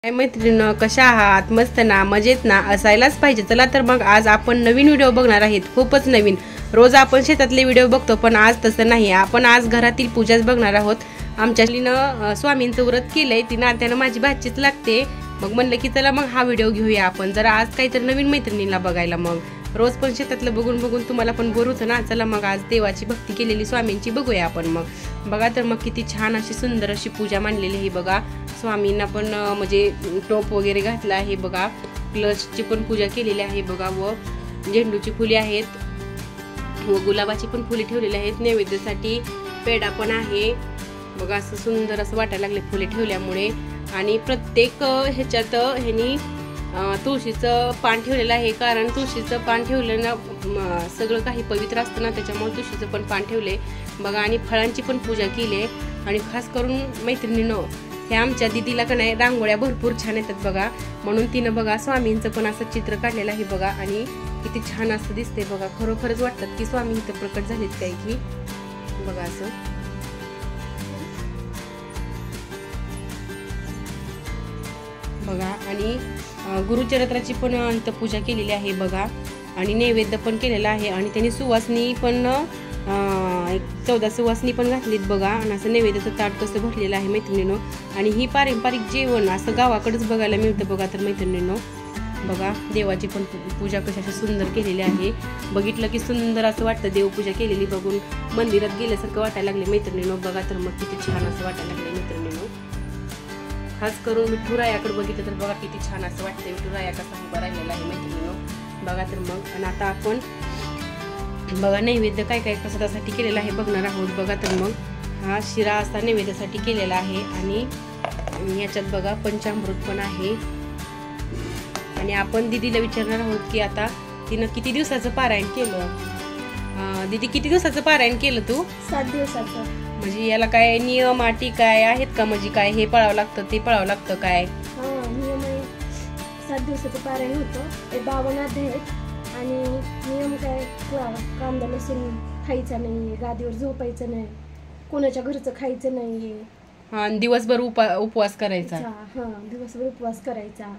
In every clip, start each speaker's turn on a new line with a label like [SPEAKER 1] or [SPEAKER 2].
[SPEAKER 1] काय मैत्रिणींनो, कशा आहात? मस्त ना, मजेत ना? असायलाच पाहिजे. चला तर मग आज आपण नवीन व्हिडिओ बघणार आहेत, खूपच नवीन. रोज आपण शेतातले व्हिडिओ बघतो, पण आज तसं नाही. आपण आज घरातील पूजाच बघणार आहोत. आमच्या मुलीनं स्वामींचं व्रत केलंय, त्यानं माझी भाचीच लागते. मग म्हणलं की चला मग हा व्हिडिओ घेऊया आपण, जरा आज काहीतरी नवीन मैत्रिणीला बघायला. मग रोज पण शेतातलं बघून बघून तुम्हाला पण बोर होतं ना. चला मग आज देवाची भक्ती केलेली स्वामींची बघूया आपण. मग बघा तर मग किती छान अशी सुंदर अशी पूजा मांडलेली आहे बघा. स्वामींना पण म्हणजे टोप वगैरे घातला आहे बघा. प्लसची पण पूजा केलेली आहे बघा. व झेंडूची फुले आहेत व गुलाबाची पण फुले ठेवलेली आहेत. नैवेद्यासाठी पेढा पण आहे बघा. असं सुंदर असं वाटायला लागले फुले ठेवल्यामुळे. आणि प्रत्येक ह्याच्यात ह्यांनी तुळशीचं पान ठेवलेलं आहे, कारण तुळशीचं पान ठेवलं ना सगळं काही पवित्र असतं ना, त्याच्यामुळे तुळशीचं पण पान ठेवले बघा. आणि फळांची पण पूजा केली. आणि खास करून मैत्रिणीनं हे आमच्या दिदीला का नाही रांगोळ्या भरपूर छान येतात बघा, म्हणून तिनं बघा स्वामींचं पण असं चित्र काढलेलं आहे बघा. आणि किती छान असं दिसते बघा. खरोखरच वाटतात की स्वामी इथं प्रकट झालेत काय की बघा असं बघा. आणि गुरुचरित्राची पण इथं पूजा केलेली आहे बघा. आणि नैवेद्य पण केलेला आहे. आणि त्यांनी सुवासनी पण 14 सुवासनी पण घातलीत बघा. आणि असं नैवेद्याचं ताट कसं भरलेलं आहे मैत्रिणींनो. आणि ही पारंपरिक जेवण असं गावाकडेच बघायला मिळतं बघा. तर मैत्रिणींनो बघा, देवाची पण पूजा कशी अशी सुंदर केलेली आहे. बघितलं की सुंदर असं वाटतं देवपूजा केलेली बघून, मंदिरात गेल्यासारखं वाटायला लागले मैत्रिणींनो. बघा तर मग किती छान असं वाटायला लागले मैत्रिणींनो. खास करून विठुरायाकडे बघितलं तर बघा किती छान असं वाटतं. विठुराया कसा उभा राहिलेला आहे मैत्रिणींनो. बघा तर मग. आणि आता आपण बघा नैवेद्य काय काय प्रसादासाठी केलेला आहे बघणार आहोत. बघा तर मग हा शिरा असा नैवेद्यासाठी केलेला आहे. आणि याच्यात बघा पंचामृत पण आहे. आणि आपण दीदीला विचारणार आहोत की आता तिनं किती दिवसाचं पारायण केलं. दीदी किती दिवसाचं पारायण केलं तू?
[SPEAKER 2] 7 दिवसाचं.
[SPEAKER 1] म्हणजे याला काय नियम अटी काय आहेत का? म्हणजे काय हे पळावं लागतं ते पळावं लागतं काय?
[SPEAKER 2] नियम आहे. 7 दिवसाचं पारायण होतं. ते 52 अध्याय आहेत. आणि नियम काय, कांदा लसूण खायचा नाही, गादीवर झोपायचं नाही, कोणाच्या घरचं खायचं नाही.
[SPEAKER 1] हा, दिवसभर उपवास करायचा.
[SPEAKER 2] दिवसभर उपवास करायचा.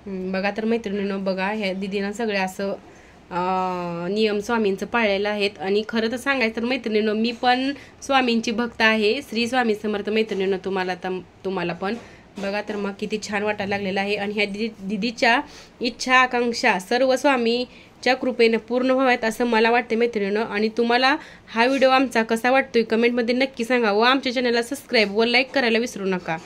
[SPEAKER 1] बघा तर मैत्रिणींनो बघा, ह्या दीदीनं सगळे असं नियम स्वामींचं पाळलेलं आहेत. आणि खरं तर सांगायचं तर मैत्रिणींनो, मी पण स्वामींची भक्त आहे. श्री स्वामी समर्थ मैत्रिणींनो तुम्हाला पण. बघा तर मग किती छान वाटायला लागलेलं आहे. आणि ह्या दीदीच्या इच्छा आकांक्षा सर्व स्वामीच्या कृपेनं पूर्ण व्हाव्यात असं मला वाटते मैत्रिणींनो. आणि तुम्हाला हा व्हिडिओ आमचा कसा वाटतोय कमेंटमध्ये नक्की सांगा. व आमच्या चॅनलला सबस्क्राईब व लाईक करायला विसरू नका.